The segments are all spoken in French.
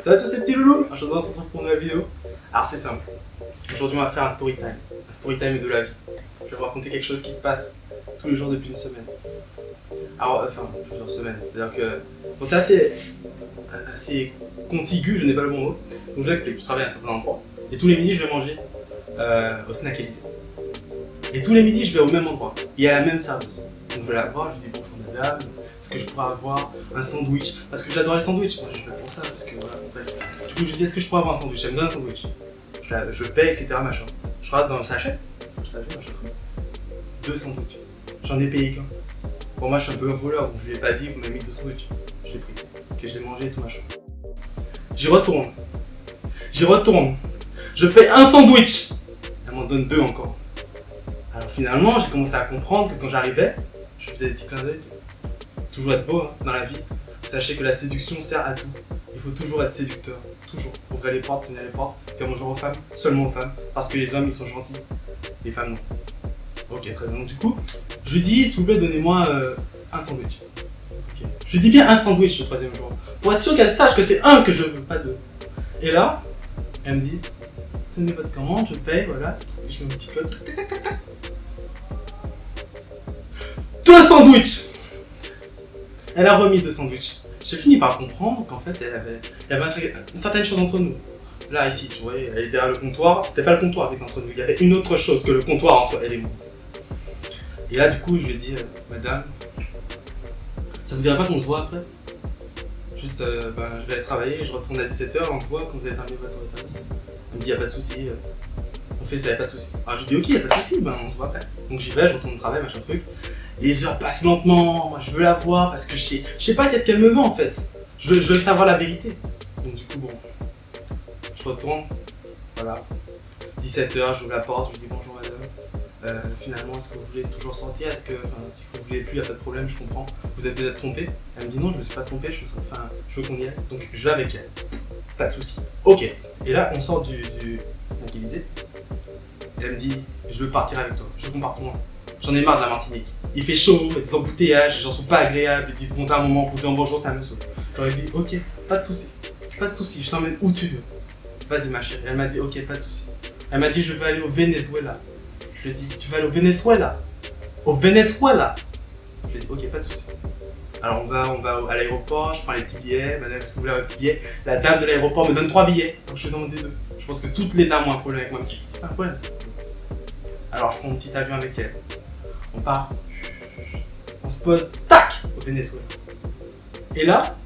Ça va tous ces petits loulous? Aujourd'hui on se retrouve pour une nouvelle vidéo. Alors c'est simple. Aujourd'hui on va faire un story time. Un story time de la vie. Je vais vous raconter quelque chose qui se passe tous les jours depuis une semaine. Alors, enfin, plusieurs semaines. C'est-à-dire que... Bon, c'est assez contigu, je n'ai pas le bon mot. Donc je vous l'explique. Je travaille à un certain endroit. Et tous les midis je vais manger au snack Élysée. Et tous les midis je vais au même endroit. Et à la même serveuse. Donc je vais la voir, je lui dis bonjour madame. Est-ce que je pourrais avoir un sandwich? Parce que j'adore les sandwichs, moi je vais pour ça, parce que voilà, en fait. Du coup je lui dis est-ce que je pourrais avoir un sandwich? Elle me donne un sandwich. Je paye, etc. machin. Je regarde dans le sachet, machin truc. 2 sandwichs. J'en ai payé qu'un. Pour moi je suis un peu un voleur, donc je lui ai pas dit vous m'avez mis 2 sandwichs. Je l'ai pris. Ok, je l'ai mangé et tout machin. J'y retourne. Je paye un sandwich. Elle m'en donne 2 encore. Alors finalement j'ai commencé à comprendre que quand j'arrivais, je faisais des petits clins d'œil. Toujours être beau hein, dans la vie. Sachez que la séduction sert à tout. Il faut toujours être séducteur. Toujours. Ouvrir les portes, tenir les portes, faire bonjour aux femmes, seulement aux femmes. Parce que les hommes ils sont gentils. Les femmes non. Ok, très bien. Donc du coup, je lui dis s'il vous plaît donnez-moi un sandwich. Okay. Je lui dis bien un sandwich le 3e jour. Pour être sûr qu'elle sache que c'est un que je veux, pas 2. Et là, elle me dit tenez votre commande, je paye, voilà. Et je mets mon petit code. 2 sandwichs. Elle a remis 2 sandwichs. J'ai fini par comprendre qu'en fait, il y avait une certaine chose entre nous. Là, ici, tu vois, elle est derrière le comptoir. C'était pas le comptoir qui était entre nous. Il y avait une autre chose que le comptoir entre elle et moi. Et là, du coup, je lui ai dit, madame, ça vous dirait pas qu'on se voit après? Juste, je vais aller travailler, je retourne à 17h, on se voit quand vous avez terminé votre service. Elle me dit, y a pas de souci. On fait ça, y a pas de souci. Alors, je lui dis, ok, y a pas de souci, on se voit après. Donc, j'y vais, je retourne au travail, machin truc. Les heures passent lentement, moi je veux la voir parce que je sais pas qu'est-ce qu'elle me veut en fait. Je veux savoir la vérité. Donc du coup bon, je retourne, voilà. 17h, j'ouvre la porte, je lui dis bonjour madame. Finalement est-ce que vous voulez toujours sortir? Est-ce que, si vous voulez plus, y a pas de problème, je comprends. Vous êtes peut-être trompé? Elle me dit non, je me suis pas trompé, je veux qu'on y aille. Donc je vais avec elle. Pas de souci. Ok. Et là on sort du snack Élysée. Elle me dit je veux partir avec toi, je veux qu'on parte loin. J'en ai marre de la Martinique. Il fait chaud, il y a des embouteillages, les gens sont pas agréables, ils disent bon t'as un moment pour dire bonjour, ça me saoule. J'aurais dit ok, pas de souci, je t'emmène où tu veux. Vas-y ma chérie. Elle m'a dit ok, pas de souci. Elle m'a dit je veux aller au Venezuela. Je lui ai dit tu vas aller au Venezuela? Au Venezuela? Je lui ai dit ok, pas de souci. Alors on va à l'aéroport, je prends les petits billets, madame est-ce que vous voulez un petit billet? La dame de l'aéroport me donne 3 billets, donc je demande des 2. Je pense que toutes les dames ont un problème avec moi, c'est pas un problème ça. Alors je prends mon petit avion avec elle. On part, on se pose, tac, au Venezuela. Et là,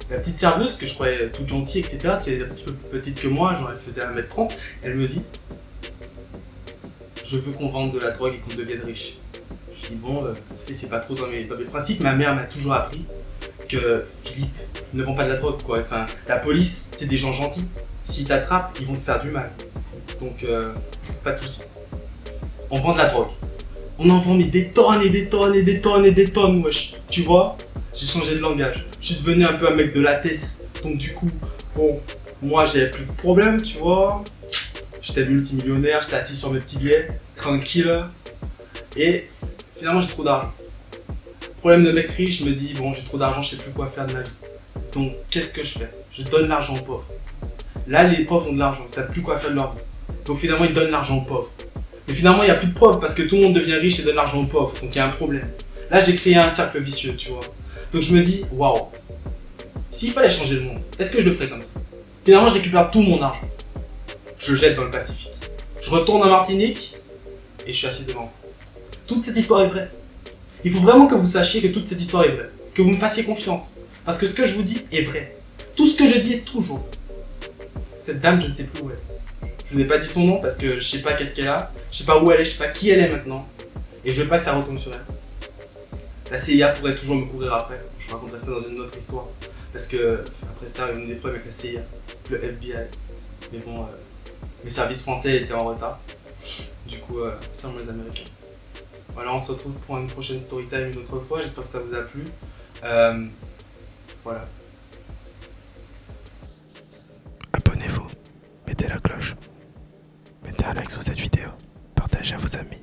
la petite serveuse, que je croyais toute gentille, etc., qui est un petit peu plus petite que moi, genre elle faisait 1m30, elle me dit je veux qu'on vende de la drogue et qu'on devienne riche. Je dis bon, c'est pas trop dans mes principes, ma mère m'a toujours appris que Philippe ne vend pas de la drogue, quoi. Enfin, la police, c'est des gens gentils. S'ils t'attrapent, ils vont te faire du mal. Donc, pas de soucis. On vend de la drogue. On en vend mais des tonnes et des tonnes et des tonnes et des tonnes, wesh. Tu vois, j'ai changé de langage. Je suis devenu un peu un mec de la tête. Donc du coup, bon, moi j'avais plus de problème, tu vois. J'étais multimillionnaire, j'étais assis sur mes petits billets, tranquille. Et finalement j'ai trop d'argent. Problème de mec riche, je me dis, bon j'ai trop d'argent, je sais plus quoi faire de ma vie. Donc qu'est-ce que je fais? Je donne l'argent aux pauvres. Là les pauvres ont de l'argent, ils savent plus quoi faire de leur vie. Donc finalement ils donnent l'argent aux pauvres. Mais finalement, il n'y a plus de preuves parce que tout le monde devient riche et donne l'argent aux pauvres. Donc il y a un problème. Là, j'ai créé un cercle vicieux, tu vois. Donc je me dis, waouh, s'il fallait changer le monde, est-ce que je le ferais comme ça? Finalement, je récupère tout mon argent. Je le jette dans le Pacifique. Je retourne en Martinique et je suis assis devant. Toute cette histoire est vraie. Il faut vraiment que vous sachiez que toute cette histoire est vraie. Que vous me fassiez confiance. Parce que ce que je vous dis est vrai. Tout ce que je dis est toujours. Cette dame, je ne sais plus où elle est. Je vous ai pas dit son nom parce que je sais pas qu'est-ce qu'elle a, je sais pas où elle est, je sais pas qui elle est maintenant. Et je veux pas que ça retombe sur elle. La CIA pourrait toujours me courir après. Je raconterai ça dans une autre histoire. Parce que après ça, on a eu des problèmes avec la CIA, le FBI. Mais bon, les services français étaient en retard. Du coup, seulement les Américains. Voilà, on se retrouve pour une prochaine story time une autre fois. J'espère que ça vous a plu. Voilà. Abonnez-vous, mettez la cloche. Mettez un like sur cette vidéo, partagez à vos amis.